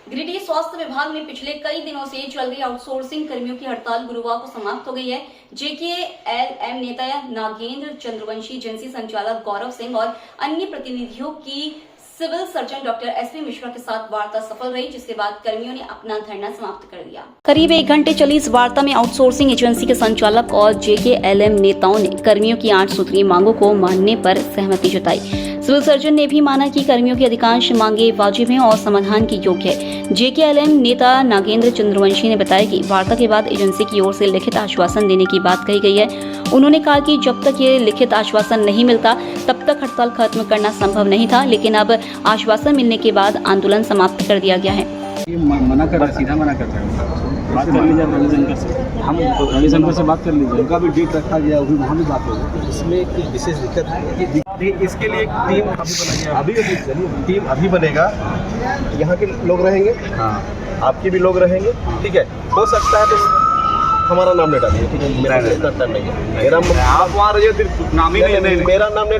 गिरिडीह स्वास्थ्य विभाग में पिछले कई दिनों से चल रही आउटसोर्सिंग कर्मियों की हड़ताल गुरुवार को समाप्त हो गई है। जेकेएलएम नेता नागेंद्र चंद्रवंशी, एजेंसी संचालक गौरव सिंह और अन्य प्रतिनिधियों की civil surgeon doctor SP Mishra के साथ वार्ता सफल रही, जिसके बाद कर्मियों ने अपना धरना समाप्त कर दिया। करीब 1 घंटे चली इस वार्ता में आउटसोर्सिंग एजेंसी के संचालक और जेकेएलएम नेताओं ने कर्मियों की 8 सूत्रीय मांगों को मानने पर सहमति जताई। सिविल सर्जन ने भी माना कि कर्मियों की अधिकांश मांगे वाजिब हैं और समाधान की योग्य है। जेकेएलएम नेता नागेंद्र चंद्रवंशी ने बताया कि वार्ता के बाद एजेंसी की ओर से लिखित आश्वासन देने की बात कही गई है। उन्होंने कहा कि जब तक ये लिखित आश्वासन नहीं मिलता तब तक हड़ताल खत्म करना संभव नहीं था, लेकिन अब आश्वासन मिलने के बाद आंदोलन समाप्त कर दिया गया है। मना कर रहा, सीधा मना कर रहा है। बात कर लीजिए रविशंकर से, हम रविशंकर से बात कर लीजिए। उनका भी डेट रखा गया, वहाँ भी बात होगी। इसमें कोई विशेष दिक्कत है? इसके लिए एक टीम टीम अभी बनेगा। यहाँ के लोग रहेंगे, हाँ, आपके भी लोग रहेंगे, ठीक है। हो सकता है तो हमारा नाम नहीं डालिए, ठीक है। मेरा टाइम नहीं है, मेरा आप वहाँ रहिए, फिर नाम ही नहीं, मेरा नाम नहीं।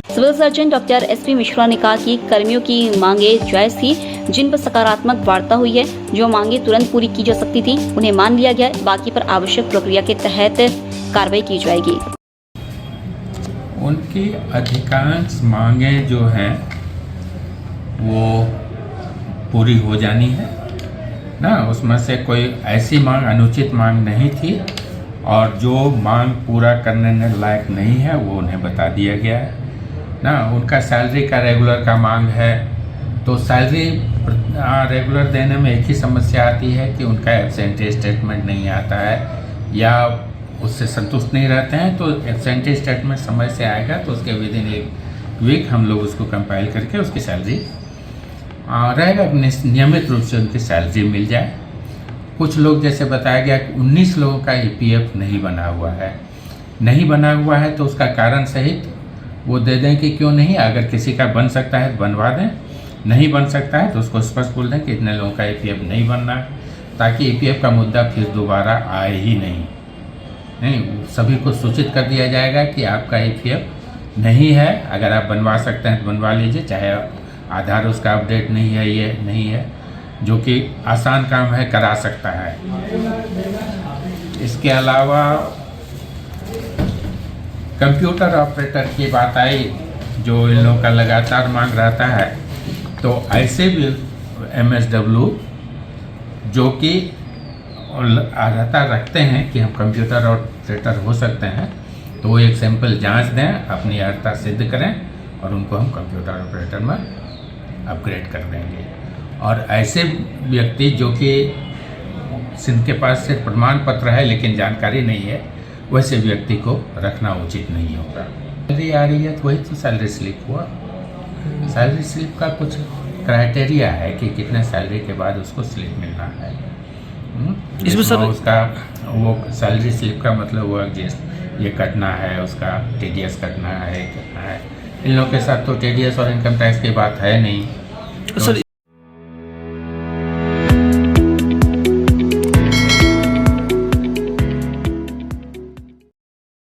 Civil surgeon doctor SP Mishra ने कहा कि कर्मियों की मांगे जायज थी, जिन पर सकारात्मक वार्ता हुई है। जो मांगे तुरंत पूरी की जा सकती थी उन्हें मान लिया गया, बाकी पर आवश्यक प्रक्रिया के तहत कार्रवाई की जाएगी। उनकी अधिकांश मांगें जो हैं वो पूरी हो जानी है ना, उसमें से कोई ऐसी मांग, अनुचित मांग नहीं थी, और जो मांग पूरा करने लायक नहीं है वो उन्हें बता दिया गया है ना। उनका सैलरी का रेगुलर का मांग है, तो सैलरी रेगुलर देने में एक ही समस्या आती है कि उनका एब्सेंटी स्टेटमेंट नहीं आता है या उससे संतुष्ट नहीं रहते हैं। तो एब्सेंटी स्टेटमेंट समय से आएगा तो उसके विदिन 1 वीक हम लोग उसको कंपाइल करके उसकी सैलरी रहेगा, नियमित रूप से उनकी सैलरी मिल जाए। कुछ लोग जैसे बताया गया कि 19 लोगों का ईपीएफ नहीं बना हुआ है, नहीं बना हुआ है तो उसका कारण सहित वो दे दें कि क्यों नहीं, अगर किसी का बन सकता है तो बनवा दें, नहीं बन सकता है तो उसको स्पष्ट बोल दें कि इतने लोगों का ईपीएफ नहीं बनना है, ताकि ईपीएफ का मुद्दा फिर दोबारा आए ही नहीं। सभी को सूचित कर दिया जाएगा कि आपका ईपीएफ नहीं है, अगर आप बनवा सकते हैं तो बनवा लीजिए, चाहे आधार उसका अपडेट नहीं है, ये नहीं है, जो कि आसान काम है, करा सकता है। इसके अलावा कंप्यूटर ऑपरेटर की बात आई, जो इन लोगों का लगातार मांग रहता है, तो ऐसे भी एमएसडब्ल्यू जो कि रहता रखते हैं कि हम कंप्यूटर ऑपरेटर हो सकते हैं, तो वो एक सैंपल जांच दें, अपनी अर्हता सिद्ध करें और उनको हम कंप्यूटर ऑपरेटर में अपग्रेड कर देंगे। और ऐसे व्यक्ति जो कि जिनके पास सिर्फ प्रमाण पत्र है लेकिन जानकारी नहीं है, वैसे व्यक्ति को रखना उचित नहीं होगा। सैलरी आ रही है तो वही तो सैलरी स्लिप हुआ। सैलरी स्लिप का कुछ क्राइटेरिया है कि कितने सैलरी के बाद उसको स्लिप मिलना है। इसमें सर उसका वो सैलरी स्लिप का मतलब हुआ कि ये कटना है, उसका टीडीएस कटना है, कितना है। इन लोगों के साथ तो टीडीएस और इनकम टैक्स की बात है नहीं।